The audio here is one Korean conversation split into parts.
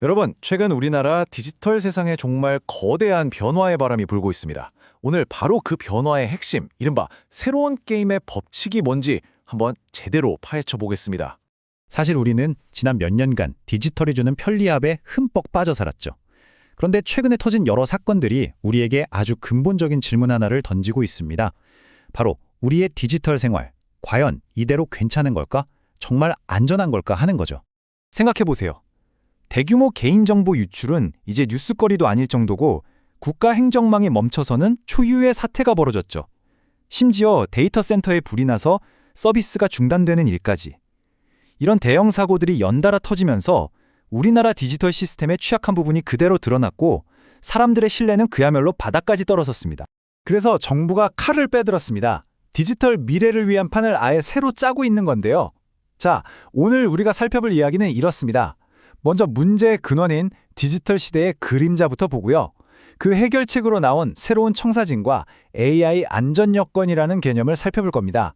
여러분, 최근 우리나라 디지털 세상에 정말 거대한 변화의 바람이 불고 있습니다. 오늘 바로 그 변화의 핵심, 이른바 새로운 게임의 법칙이 뭔지 한번 제대로 파헤쳐 보겠습니다. 사실 우리는 지난 몇 년간 디지털이 주는 편리함에 흠뻑 빠져 살았죠. 그런데 최근에 터진 여러 사건들이 우리에게 아주 근본적인 질문 하나를 던지고 있습니다. 바로 우리의 디지털 생활, 과연 이대로 괜찮은 걸까? 정말 안전한 걸까 하는 거죠. 생각해보세요. 대규모 개인정보 유출은 이제 뉴스거리도 아닐 정도고 국가 행정망이 멈춰서는 초유의 사태가 벌어졌죠. 심지어 데이터 센터에 불이 나서 서비스가 중단되는 일까지. 이런 대형 사고들이 연달아 터지면서 우리나라 디지털 시스템의 취약한 부분이 그대로 드러났고 사람들의 신뢰는 그야말로 바닥까지 떨어졌습니다. 그래서 정부가 칼을 빼들었습니다. 디지털 미래를 위한 판을 아예 새로 짜고 있는 건데요. 자, 오늘 우리가 살펴볼 이야기는 이렇습니다. 먼저 문제의 근원인 디지털 시대의 그림자부터 보고요. 그 해결책으로 나온 새로운 청사진과 AI 안전 여건이라는 개념을 살펴볼 겁니다.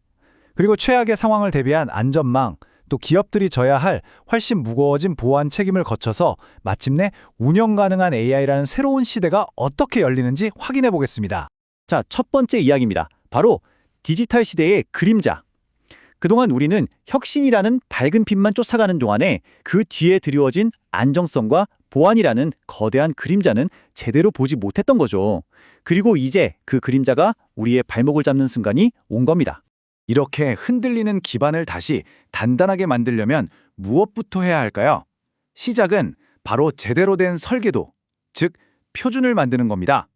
그리고 최악의 상황을 대비한 안전망, 또 기업들이 져야 할 훨씬 무거워진 보안 책임을 거쳐서 마침내 운영 가능한 AI라는 새로운 시대가 어떻게 열리는지 확인해 보겠습니다. 자, 첫 번째 이야기입니다. 바로 디지털 시대의 그림자. 그동안 우리는 혁신이라는 밝은 빛만 쫓아가는 동안에 그 뒤에 드리워진 안정성과 보안이라는 거대한 그림자는 제대로 보지 못했던 거죠. 그리고 이제 그 그림자가 우리의 발목을 잡는 순간이 온 겁니다. 이렇게 흔들리는 기반을 다시 단단하게 만들려면 무엇부터 해야 할까요? 시작은 바로 제대로 된 설계도, 즉 표준을 만드는 겁니다.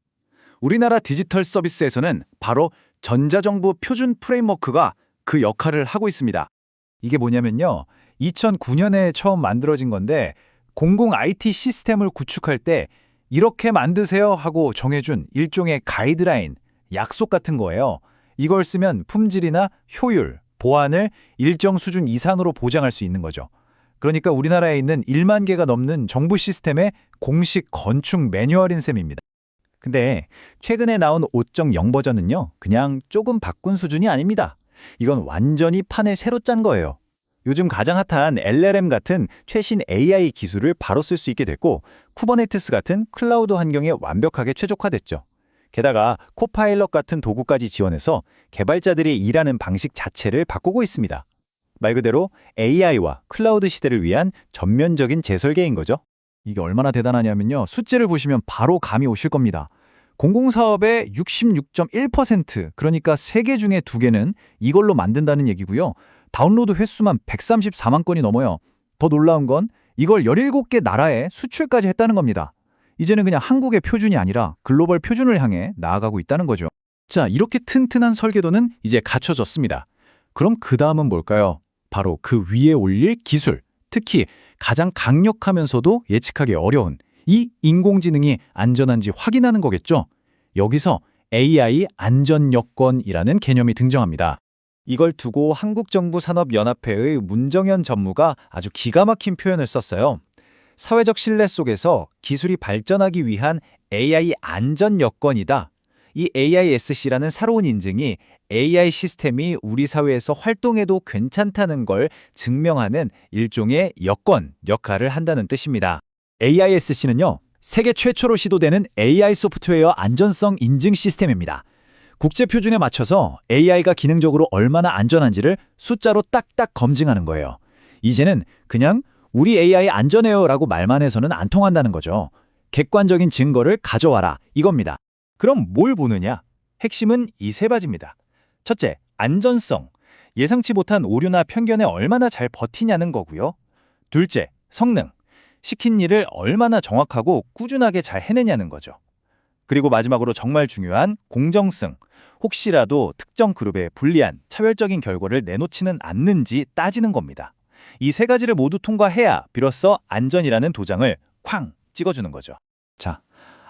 우리나라 디지털 서비스에서는 바로 전자정부 표준 프레임워크가 그 역할을 하고 있습니다. 이게 뭐냐면요. 2009년에 처음 만들어진 건데 공공 IT 시스템을 구축할 때 이렇게 만드세요 하고 정해준 일종의 가이드라인, 약속 같은 거예요. 이걸 쓰면 품질이나 효율, 보안을 일정 수준 이상으로 보장할 수 있는 거죠. 그러니까 우리나라에 있는 1만 개가 넘는 정부 시스템의 공식 건축 매뉴얼인 셈입니다. 근데 최근에 나온 5.0 버전은요, 그냥 조금 바꾼 수준이 아닙니다. 이건 완전히 판을 새로 짠 거예요. 요즘 가장 핫한 LLM 같은 최신 AI 기술을 바로 쓸 수 있게 됐고 쿠버네티스 같은 클라우드 환경에 완벽하게 최적화됐죠. 게다가 코파일럿 같은 도구까지 지원해서 개발자들이 일하는 방식 자체를 바꾸고 있습니다. 말 그대로 AI와 클라우드 시대를 위한 전면적인 재설계인 거죠. 이게 얼마나 대단하냐면요. 숫자를 보시면 바로 감이 오실 겁니다. 공공사업의 66.1%, 그러니까 3개 중에 2개는 이걸로 만든다는 얘기고요. 다운로드 횟수만 134만 건이 넘어요. 더 놀라운 건 이걸 17개 나라에 수출까지 했다는 겁니다. 이제는 그냥 한국의 표준이 아니라 글로벌 표준을 향해 나아가고 있다는 거죠. 자, 이렇게 튼튼한 설계도는 이제 갖춰졌습니다. 그럼 그 다음은 뭘까요? 바로 그 위에 올릴 기술, 특히 가장 강력하면서도 예측하기 어려운 이 인공지능이 안전한지 확인하는 거겠죠. 여기서 AI 안전 여건이라는 개념이 등장합니다. 이걸 두고 한국정부산업연합회의 문정현 전무가 아주 기가 막힌 표현을 썼어요. 사회적 신뢰 속에서 기술이 발전하기 위한 AI 안전 여건이다. 이 AISC라는 새로운 인증이 AI 시스템이 우리 사회에서 활동해도 괜찮다는 걸 증명하는 일종의 여건 역할을 한다는 뜻입니다. AISC는요, 세계 최초로 시도되는 AI 소프트웨어 안전성 인증 시스템입니다. 국제 표준에 맞춰서 AI가 기능적으로 얼마나 안전한지를 숫자로 딱딱 검증하는 거예요. 이제는 그냥 우리 AI 안전해요라고 말만 해서는 안 통한다는 거죠. 객관적인 증거를 가져와라 이겁니다. 그럼 뭘 보느냐? 핵심은 이 세 가지입니다. 첫째, 안전성. 예상치 못한 오류나 편견에 얼마나 잘 버티냐는 거고요. 둘째, 성능. 시킨 일을 얼마나 정확하고 꾸준하게 잘 해내냐는 거죠. 그리고 마지막으로 정말 중요한 공정성. 혹시라도 특정 그룹에 불리한 차별적인 결과를 내놓지는 않는지 따지는 겁니다. 이 세 가지를 모두 통과해야 비로소 안전이라는 도장을 쾅 찍어주는 거죠. 자,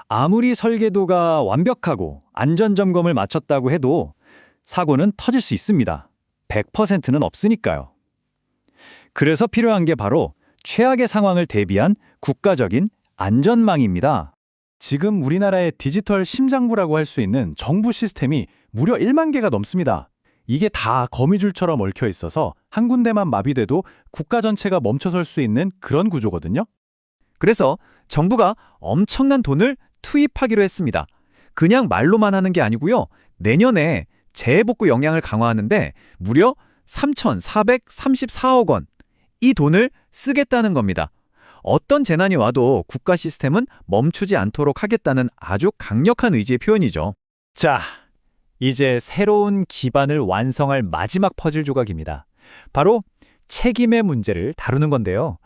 아무리 설계도가 완벽하고 안전점검을 마쳤다고 해도 사고는 터질 수 있습니다. 100%는 없으니까요. 그래서 필요한 게 바로 최악의 상황을 대비한 국가적인 안전망입니다. 지금 우리나라의 디지털 심장부라고 할 수 있는 정부 시스템이 무려 1만 개가 넘습니다. 이게 다 거미줄처럼 얽혀 있어서 한 군데만 마비돼도 국가 전체가 멈춰설 수 있는 그런 구조거든요. 그래서 정부가 엄청난 돈을 투입하기로 했습니다. 그냥 말로만 하는 게 아니고요. 내년에 재해복구 역량을 강화하는데 무려 3,434억 원. 이 돈을 쓰겠다는 겁니다. 어떤 재난이 와도 국가 시스템은 멈추지 않도록 하겠다는 아주 강력한 의지의 표현이죠. 자, 이제 새로운 기반을 완성할 마지막 퍼즐 조각입니다. 바로 책임의 문제를 다루는 건데요.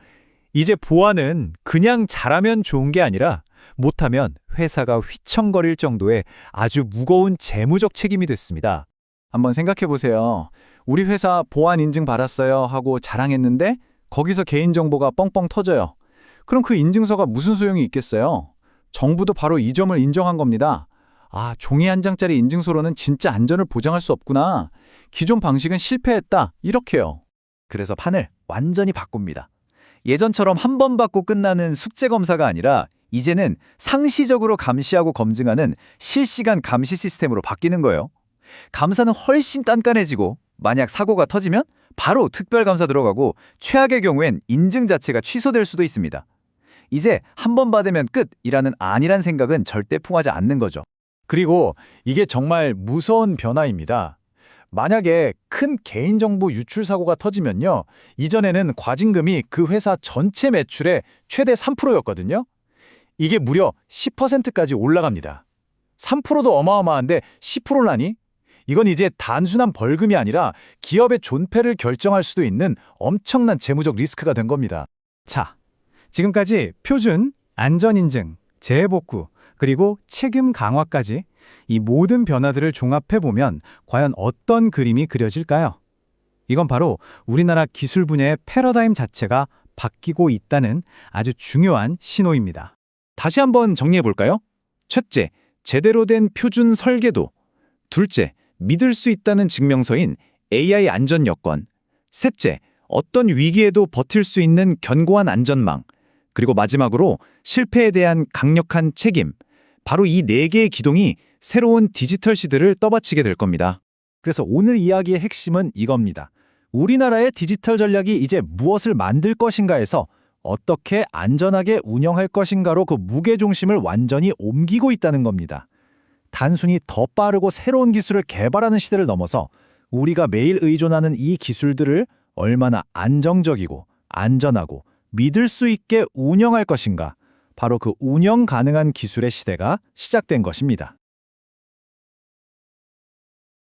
이제 보안은 그냥 잘하면 좋은 게 아니라 못하면 회사가 휘청거릴 정도의 아주 무거운 재무적 책임이 됐습니다. 한번 생각해 보세요. 우리 회사 보안 인증 받았어요 하고 자랑했는데 거기서 개인정보가 뻥뻥 터져요. 그럼 그 인증서가 무슨 소용이 있겠어요? 정부도 바로 이 점을 인정한 겁니다. 아, 종이 한 장짜리 인증서로는 진짜 안전을 보장할 수 없구나. 기존 방식은 실패했다. 이렇게요. 그래서 판을 완전히 바꿉니다. 예전처럼 한 번 받고 끝나는 숙제 검사가 아니라 이제는 상시적으로 감시하고 검증하는 실시간 감시 시스템으로 바뀌는 거예요. 감사는 훨씬 단단해지고 만약 사고가 터지면 바로 특별감사 들어가고 최악의 경우엔 인증 자체가 취소될 수도 있습니다. 이제 한 번 받으면 끝이라는 안일한 생각은 절대 풍하지 않는 거죠. 그리고 이게 정말 무서운 변화입니다. 만약에 큰 개인정보 유출 사고가 터지면요. 이전에는 과징금이 그 회사 전체 매출의 최대 3%였거든요. 이게 무려 10%까지 올라갑니다. 3%도 어마어마한데 10%라니? 이건 이제 단순한 벌금이 아니라 기업의 존폐를 결정할 수도 있는 엄청난 재무적 리스크가 된 겁니다. 자, 지금까지 표준, 안전인증, 재해복구, 그리고 책임 강화까지 이 모든 변화들을 종합해보면 과연 어떤 그림이 그려질까요? 이건 바로 우리나라 기술 분야의 패러다임 자체가 바뀌고 있다는 아주 중요한 신호입니다. 다시 한번 정리해 볼까요? 첫째, 제대로 된 표준 설계도. 둘째, 믿을 수 있다는 증명서인 AI 안전 여건. 셋째, 어떤 위기에도 버틸 수 있는 견고한 안전망. 그리고 마지막으로 실패에 대한 강력한 책임. 바로 이 네 개의 기둥이 새로운 디지털 시대를 떠받치게 될 겁니다. 그래서 오늘 이야기의 핵심은 이겁니다. 우리나라의 디지털 전략이 이제 무엇을 만들 것인가에서 어떻게 안전하게 운영할 것인가로 그 무게중심을 완전히 옮기고 있다는 겁니다. 단순히 더 빠르고 새로운 기술을 개발하는 시대를 넘어서 우리가 매일 의존하는 이 기술들을 얼마나 안정적이고 안전하고 믿을 수 있게 운영할 것인가, 바로 그 운영 가능한 기술의 시대가 시작된 것입니다.